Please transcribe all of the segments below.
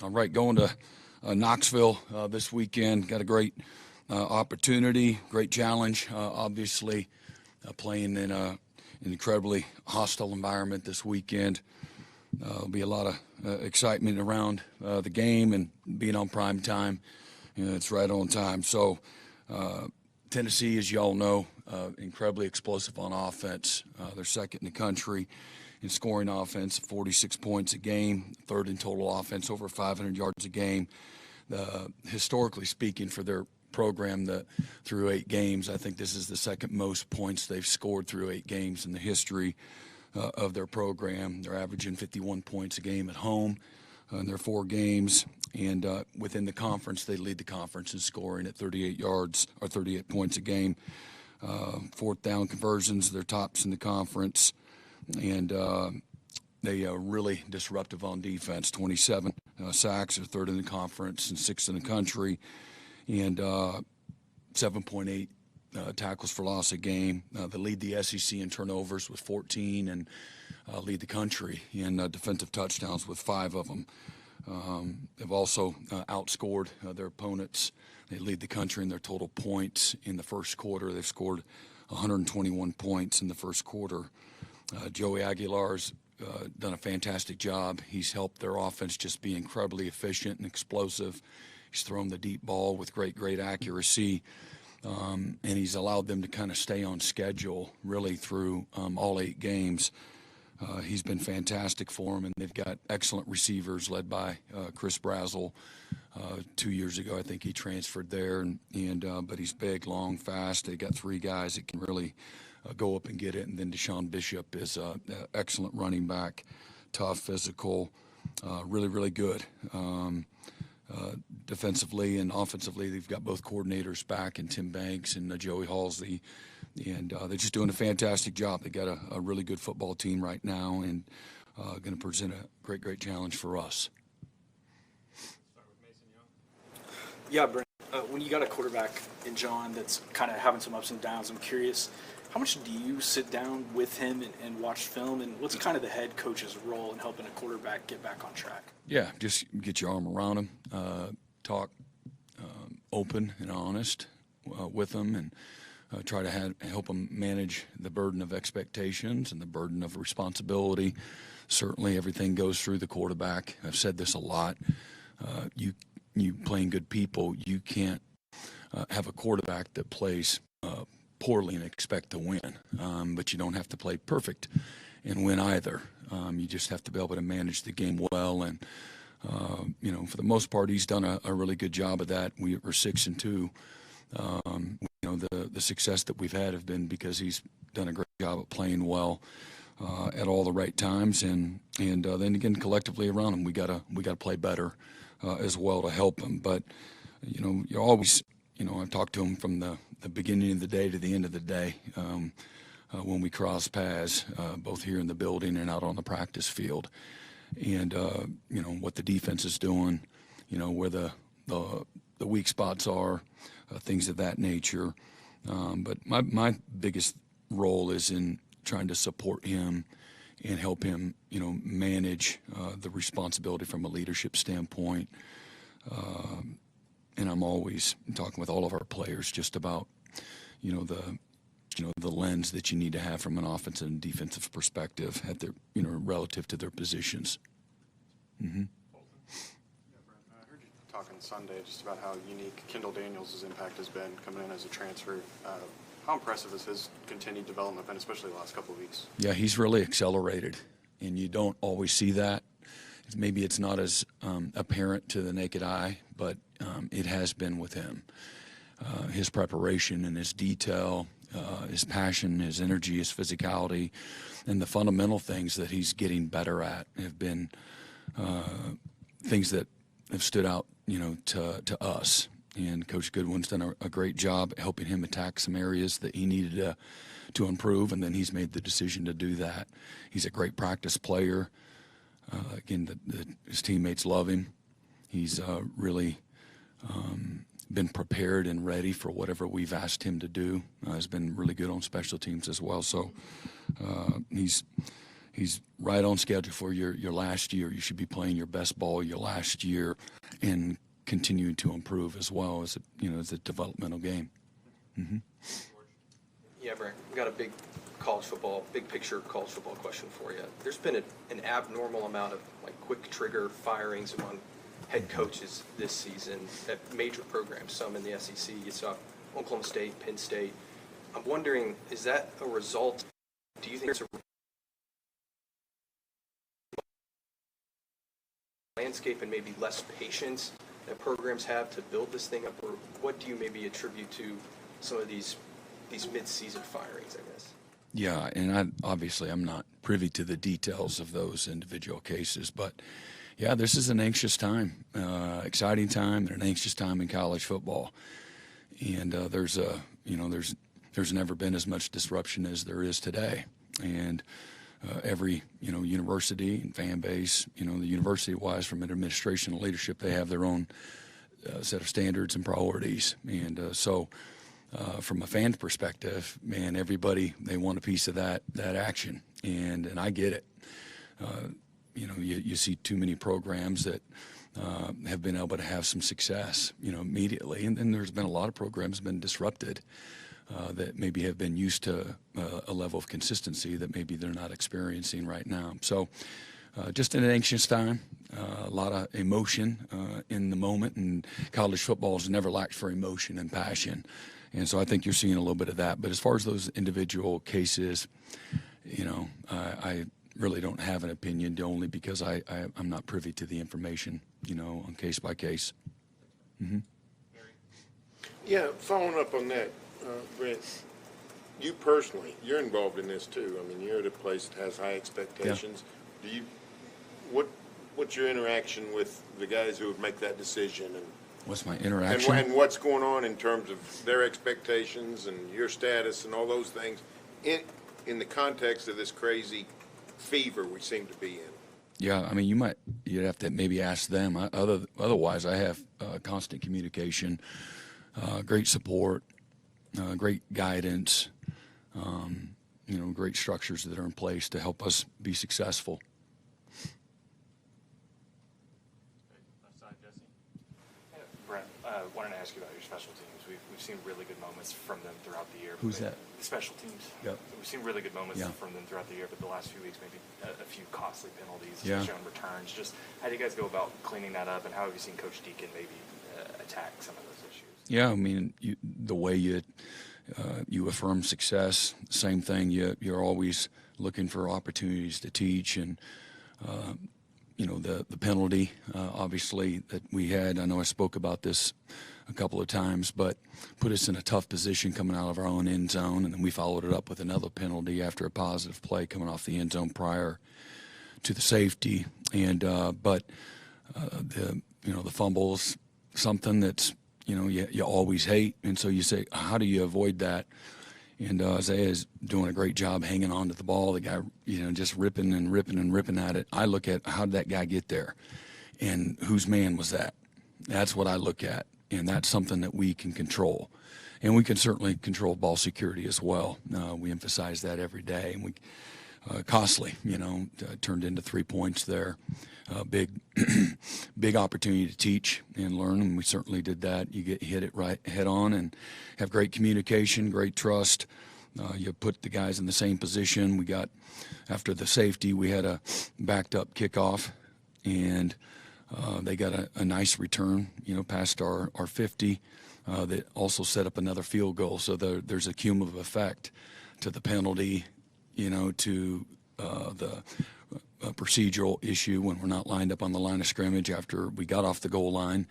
All right, going to Knoxville this weekend. Got a great opportunity, great challenge, obviously, playing in an incredibly hostile environment this weekend. There'll be a lot of excitement around the game and being on prime time. It's right on time. So Tennessee, as you all know, incredibly explosive on offense. They're second in the country in scoring offense, 46 points a game, third in total offense, over 500 yards a game. Historically speaking, for their program through 8 games, I think this is the second most points they've scored through 8 games in the history of their program. They're averaging 51 points a game at home in their 4 games. And within the conference, they lead the conference in scoring at 38 yards or 38 points a game. 4th down conversions, they're tops in the conference. And they are really disruptive on defense. 27 sacks, are 3rd in the conference and 6th in the country. And 7.8 tackles for loss a game. They lead the SEC in turnovers with 14 and lead the country in defensive touchdowns with 5 of them. They've also outscored their opponents. They lead the country in their total points in the first quarter. They've scored 121 points in the first quarter. Joey Aguilar's done a fantastic job. He's helped their offense just be incredibly efficient and explosive. He's thrown the deep ball with great accuracy, and he's allowed them to kind of stay on schedule really through all 8 games. He's been fantastic for them, and they've got excellent receivers led by Chris Brazzell. 2 years ago, I think he transferred there, but he's big, long, fast. They got 3 guys that can really go up and get it, and then Deshaun Bishop is an excellent running back, tough, physical, really good. Defensively and offensively, they've got both coordinators back, and Tim Banks and Joey Halsey, and they're just doing a fantastic job. They got a really good football team right now, and going to present a great challenge for us. Start with Mason Young. Yeah, Brent. When you got a quarterback in John that's kind of having some ups and downs, I'm curious, how much do you sit down with him and watch film, and what's kind of the head coach's role in helping a quarterback get back on track? Yeah, just get your arm around him, talk open and honest with him, and try to help him manage the burden of expectations and the burden of responsibility. Certainly everything goes through the quarterback. I've said this a lot. You playing good people, you can't have a quarterback that plays poorly and expect to win, but you don't have to play perfect and win either. You just have to be able to manage the game well, and for the most part, he's done a really good job of that. We're 6-2. The success that we've had have been because he's done a great job of playing well at all the right times, and then again collectively around him, we gotta play better as well to help him. But you're always, I've talked to him from the beginning of the day to the end of the day when we cross paths, both here in the building and out on the practice field, and what the defense is doing, where the weak spots are, things of that nature. But my biggest role is in trying to support him and help him, manage the responsibility from a leadership standpoint. And I'm always talking with all of our players just about, the lens that you need to have from an offensive and defensive perspective at their, relative to their positions. Mm-hmm. Yeah, Brent, I heard you talking Sunday just about how unique Kendall Daniels' impact has been coming in as a transfer. How impressive has his continued development been, especially the last couple of weeks? Yeah, he's really accelerated, and you don't always see that. Maybe it's not as apparent to the naked eye, but it has been with him. His preparation and his detail, his passion, his energy, his physicality, and the fundamental things that he's getting better at have been things that have stood out, to us. And Coach Goodwin's done a great job helping him attack some areas that he needed to improve, and then he's made the decision to do that. He's a great practice player. Again, his teammates love him. He's really been prepared and ready for whatever we've asked him to do. He's been really good on special teams as well. So he's he's right on schedule for your last year. You should be playing your best ball your last year and continuing to improve as well as as a developmental game. Mm-hmm. Yeah, Brent, we got a big picture college football question for you. There's been an abnormal amount of quick trigger firings among head coaches this season at major programs, some in the SEC. You saw Oklahoma State, Penn State. I'm wondering, is that a result? Do you think it's a landscape and maybe less patience that programs have to build this thing up, or what do you maybe attribute to some of these mid-season firings, I guess? Yeah, and I'm not privy to the details of those individual cases, but yeah, this is an anxious time, exciting time, and an anxious time in college football. And there's never been as much disruption as there is today. And every university and fan base, the university-wise, from an administration and leadership, they have their own set of standards and priorities. And so from a fan perspective, man, everybody, they want a piece of that action, and I get it. You see too many programs that have been able to have some success, immediately, and then there's been a lot of programs been disrupted that maybe have been used to a level of consistency that maybe they're not experiencing right now. So just an anxious time, a lot of emotion in the moment, and college football has never lacked for emotion and passion. And so I think you're seeing a little bit of that. But as far as those individual cases, I really don't have an opinion, only because I'm not privy to the information, on case by case. Mm-hmm. Yeah, following up on that, Brent, you personally, you're involved in this too. I mean, you're at a place that has high expectations. Yeah. What's your interaction with the guys who would make that decision, and what's my interaction? And what's going on in terms of their expectations and your status and all those things in the context of this crazy fever we seem to be in? Yeah, I mean, you'd have to maybe ask them. Otherwise, I have constant communication, great support, great guidance, great structures that are in place to help us be successful. Brent, wanted to ask you about your special teams. We've seen really good moments from them throughout the year. Who's that? The special teams. Yep. We've seen really good moments from them throughout the year, but the last few weeks maybe a few costly penalties, especially on returns. Just how do you guys go about cleaning that up, and how have you seen Coach Deacon maybe attack some of those issues? Yeah, I mean, the way you affirm success, same thing. You're always looking for opportunities to teach, and the penalty, obviously, that we had. I know I spoke about this a couple of times, but put us in a tough position coming out of our own end zone, and then we followed it up with another penalty after a positive play coming off the end zone prior to the safety. And but the fumble's something that's you always hate, and so you say, how do you avoid that? And Isaiah is doing a great job hanging on to the ball. The guy, just ripping and ripping and ripping at it. I look at, how did that guy get there, and whose man was that? That's what I look at, and that's something that we can control. And we can certainly control ball security as well. We emphasize that every day, and we costly, turned into 3 points there. Big opportunity to teach and learn, and we certainly did that. You hit it right head on and have great communication, great trust. You put the guys in the same position. We got, after the safety, we had a backed up kickoff, and they got a nice return, past our 50, that also set up another field goal. So there's a cumulative effect to the penalty, to the procedural issue when we're not lined up on the line of scrimmage after we got off the goal line,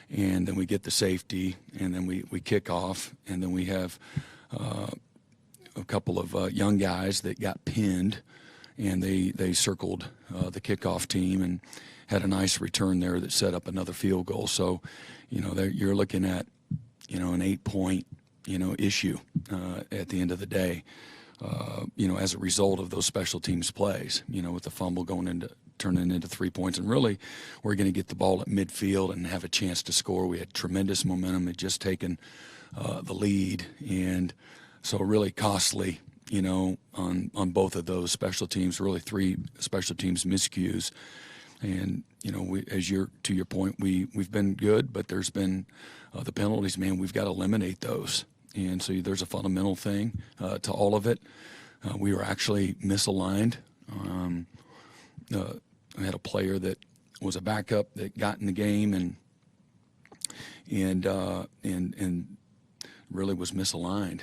and then we get the safety, and then we kick off, and then we have a couple of young guys that got pinned, and they circled the kickoff team and had a nice return there that set up another field goal. So, you're looking at, an 8-point, issue at the end of the day. As a result of those special teams plays, with the fumble turning into 3 points. And really, we're going to get the ball at midfield and have a chance to score. We had tremendous momentum, had just taken the lead. And so really costly on both of those special teams, really 3 special teams miscues. And, to your point, we've been good, but there's been the penalties, man, we've got to eliminate those. And so there's a fundamental thing to all of it. We were actually misaligned. I had a player that was a backup that got in the game and really was misaligned.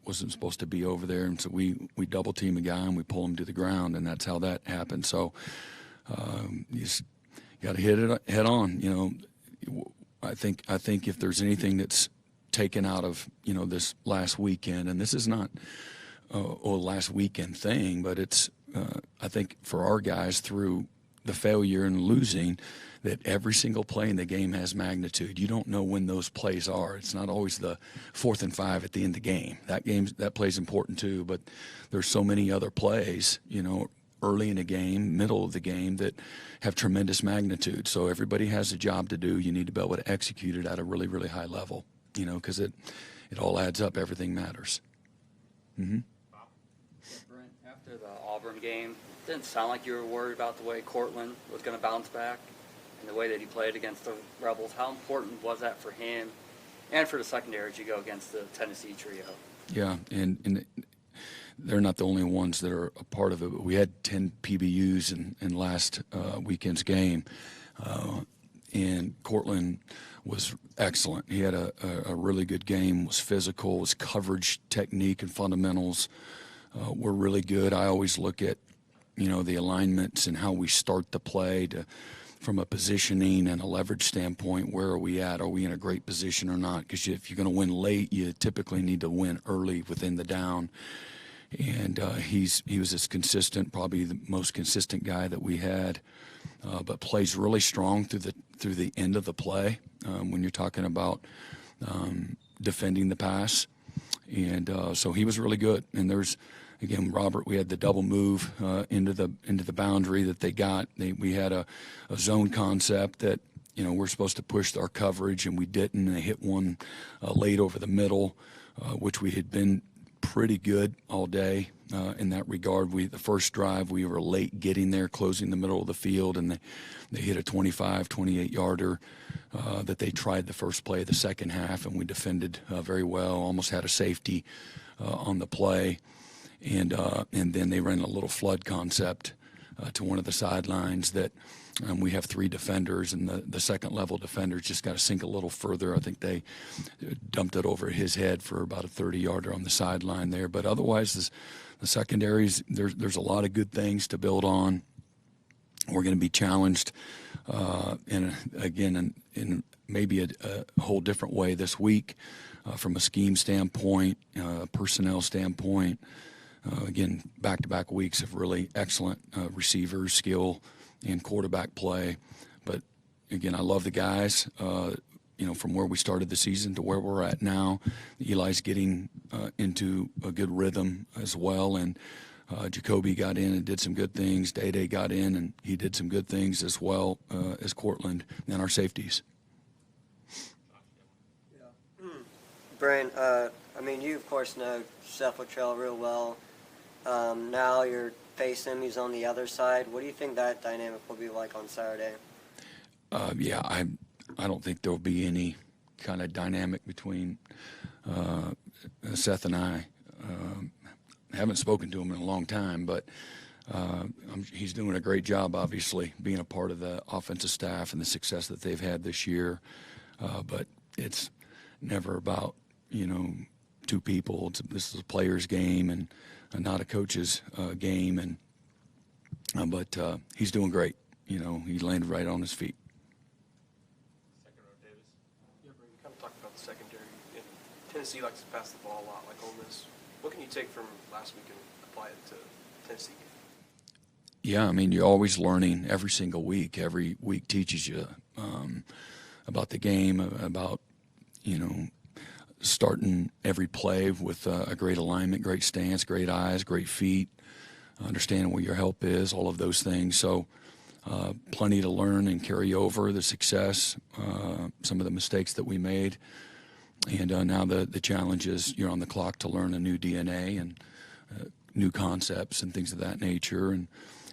Wasn't supposed to be over there, and so we double team a guy and we pull him to the ground, and that's how that happened. So you just got to hit it head on. I think if there's anything that's taken out of this last weekend, and this is not a last weekend thing, but it's I think for our guys through the failure and losing, that every single play in the game has magnitude. You don't know when those plays are. It's not always the 4th and 5 at the end of the game. That play's important too, but there's so many other plays, early in the game, middle of the game, that have tremendous magnitude. So everybody has a job to do. You need to be able to execute it at a really, really high level, because it all adds up. Everything matters. Mm-hmm. Brent, after the Auburn game, it didn't sound like you were worried about the way Cortland was going to bounce back and the way that he played against the Rebels. How important was that for him and for the secondary as you go against the Tennessee trio? Yeah, and they're not the only ones that are a part of it, but we had 10 PBUs in last weekend's game, and Cortland was excellent. He had a really good game, was physical, was coverage, technique, and fundamentals were really good. I always look at, the alignments and how we start the play from a positioning and a leverage standpoint. Where are we at? Are we in a great position or not? Because if you're going to win late, you typically need to win early within the down. And he was as consistent, probably the most consistent guy that we had, but plays really strong through the end of the play when you're talking about defending the pass. And so he was really good. And there's, again, Robert, we had the double move into the boundary that they got. We had a zone concept that we're supposed to push our coverage, and we didn't. And they hit one late over the middle, which we had been pretty good all day in that regard. The first drive, we were late getting there, closing the middle of the field, and they hit a 25, 28-yarder that they tried the first play of the second half, and we defended very well, almost had a safety on the play. And then they ran a little flood concept to one of the sidelines that we have 3 defenders, and the second-level defenders just got to sink a little further. I think they dumped it over his head for about a 30-yarder on the sideline there. But otherwise, the secondaries, there's a lot of good things to build on. We're going to be challenged, in maybe a whole different way this week from a scheme standpoint, personnel standpoint. Again, back-to-back weeks of really excellent receivers, skill, and quarterback play. But, again, I love the guys, from where we started the season to where we're at now. Eli's getting into a good rhythm as well, and Jacoby got in and did some good things. Day got in, and he did some good things as well as Cortland and our safeties. Brent, you, of course, know Seth Luttrell real well. Now you're facing him. He's on the other side. What do you think that dynamic will be like on Saturday? I don't think there'll be any kind of dynamic between Seth and I. I haven't spoken to him in a long time, but he's doing a great job, obviously, being a part of the offensive staff and the success that they've had this year. But it's never about, 2 people. This is a player's game and not a coach's game. But he's doing great. He landed right on his feet. Second row, Davis. Yeah, Brent, you kind of talked about the secondary. Tennessee likes to pass the ball a lot, like Ole Miss. What can you take from last week and apply it to Tennessee? Yeah, you're always learning every single week. Every week teaches you about the game, about, starting every play with a great alignment, great stance, great eyes, great feet, understanding where your help is, all of those things. So plenty to learn and carry over, the success, some of the mistakes that we made. And now the challenge is you're on the clock to learn a new DNA and new concepts and things of that nature. And,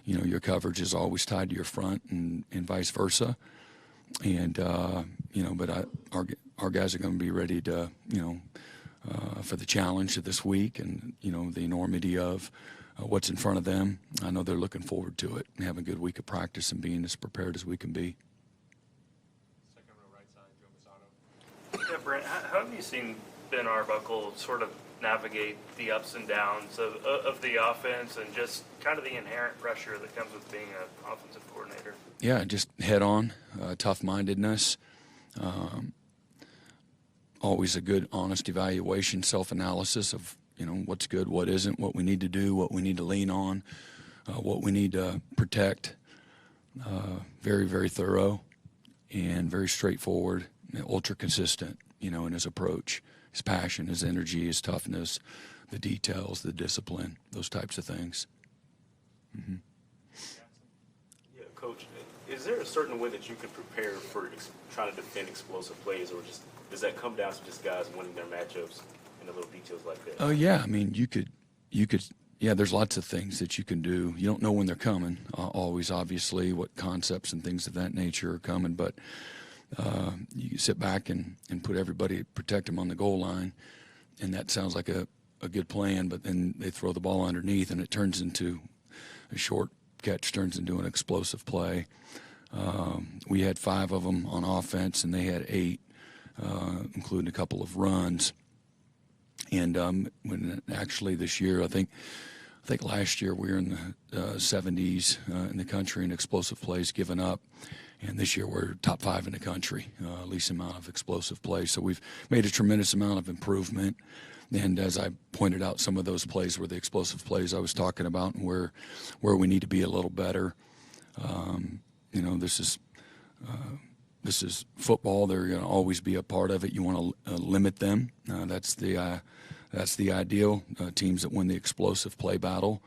your coverage is always tied to your front and vice versa. And, but our guys are going to be ready to, for the challenge of this week and, the enormity of what's in front of them. I know they're looking forward to it and having a good week of practice and being as prepared as we can be. Second row right side, Joe Masato. Yeah, Brent, how have you seen Ben Arbuckle sort of navigate the ups and downs of the offense and just kind of the inherent pressure that comes with being an offensive coordinator? Yeah, just head on, tough-mindedness, always a good, honest evaluation, self-analysis of, what's good, what isn't, what we need to do, what we need to lean on, what we need to protect. Very, very thorough and very straightforward, ultra consistent, in his approach, his passion, his energy, his toughness, the details, the discipline, those types of things. Mm-hmm. Yeah, Coach, is there a certain way that you can prepare for trying to defend explosive plays, or just does that come down to just guys winning their matchups and the little details like that? Oh yeah, I mean you could. Yeah, there's lots of things that you can do. You don't know when they're coming. Always, obviously, what concepts and things of that nature are coming, but you can sit back and put everybody, protect them on the goal line, and that sounds like a good plan. But then they throw the ball underneath, and it turns into a short catch, turns into an explosive play. We had 5 of them on offense, and they had 8, including a couple of runs. And when actually this year, I think last year we were in the 70s in the country in explosive plays given up, and this year we're top 5 in the country, least amount of explosive plays. So we've made a tremendous amount of improvement. And as I pointed out, some of those plays were the explosive plays I was talking about, and where we need to be a little better. This is football. They're going to always be a part of it. You want to limit them. That's the ideal. Teams that win the explosive play battle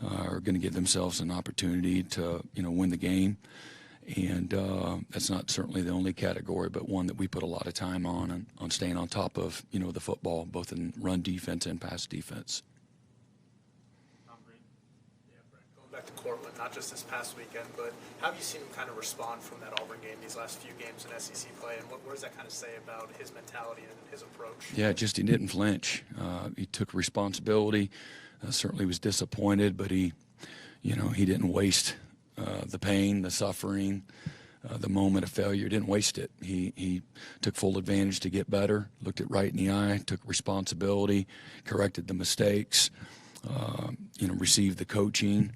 are going to give themselves an opportunity to win the game. And that's not certainly the only category, but one that we put a lot of time on staying on top of the football, both in run defense and pass defense. Going back to Cortland, not just this past weekend, but how have you seen him kind of respond from that Auburn game, these last few games in SEC play, and what does that kind of say about his mentality and his approach? Yeah, just he didn't flinch. He took responsibility. Certainly was disappointed, but he didn't waste the pain, the suffering, the moment of failure. Didn't waste it. He took full advantage to get better, looked it right in the eye, took responsibility, corrected the mistakes, received the coaching,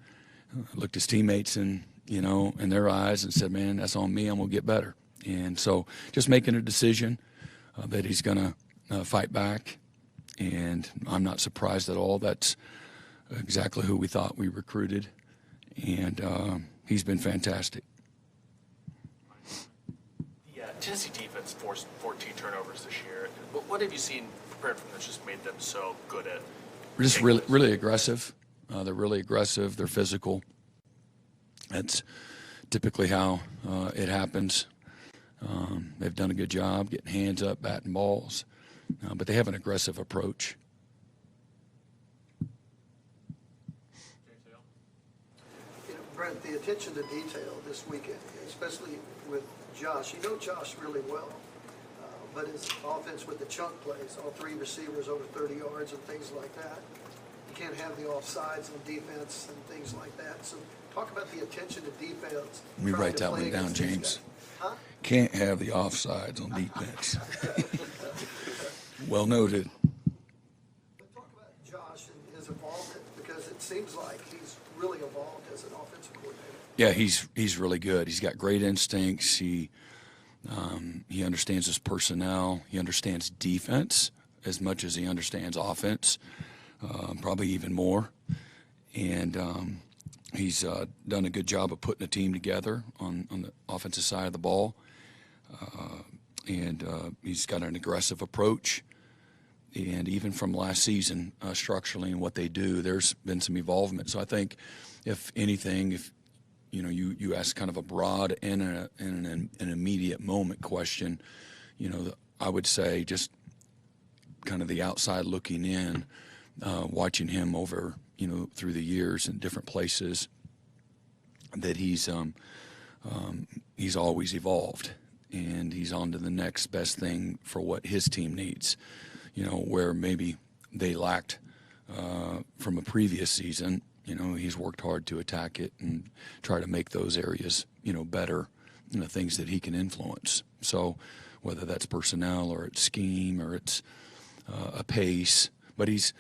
looked his teammates in their eyes and said, man, that's on me. I'm going to get better. And so just making a decision that he's going to fight back. And I'm not surprised at all. That's exactly who we thought we recruited. And he's been fantastic. Yeah, Tennessee defense forced 14 turnovers this year. What have you seen prepared from that's just made them so good at? Just really aggressive. They're really aggressive. They're physical. That's typically how it happens. They've done a good job getting hands up, batting balls, but they have an aggressive approach. Brent, the attention to detail this weekend, especially with Josh. You know Josh really well, but his offense with the chunk plays, all 3 receivers over 30 yards and things like that. You can't have the offsides on defense and things like that. So talk about the attention to details. Let me write that one down, James. Huh? Can't have the offsides on defense. Well noted. But talk about Josh and his involvement, because it seems like he's really evolved as an offensive coordinator. Yeah, he's really good. He's got great instincts. He understands his personnel. He understands defense as much as he understands offense, probably even more. And he's done a good job of putting a team together on the offensive side of the ball. And he's got an aggressive approach. And even from last season, structurally and what they do, there's been some evolvement. So I think, if anything, if you ask kind of a broad and an immediate moment question, I would say just kind of the outside looking in, watching him over, through the years in different places, that he's always evolved, and he's on to the next best thing for what his team needs. Where maybe they lacked from a previous season, he's worked hard to attack it and try to make those areas, better, things that he can influence. So whether that's personnel or it's scheme or it's a pace, but he's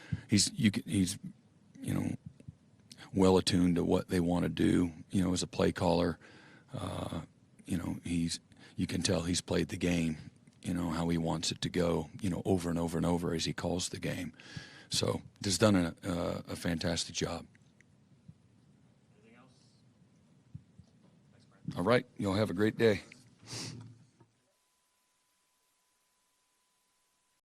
well attuned to what they want to do, as a play caller. You can tell he's played the game, how he wants it to go, over and over and over as he calls the game. So just done a fantastic job. Anything else? All right, y'all have a great day.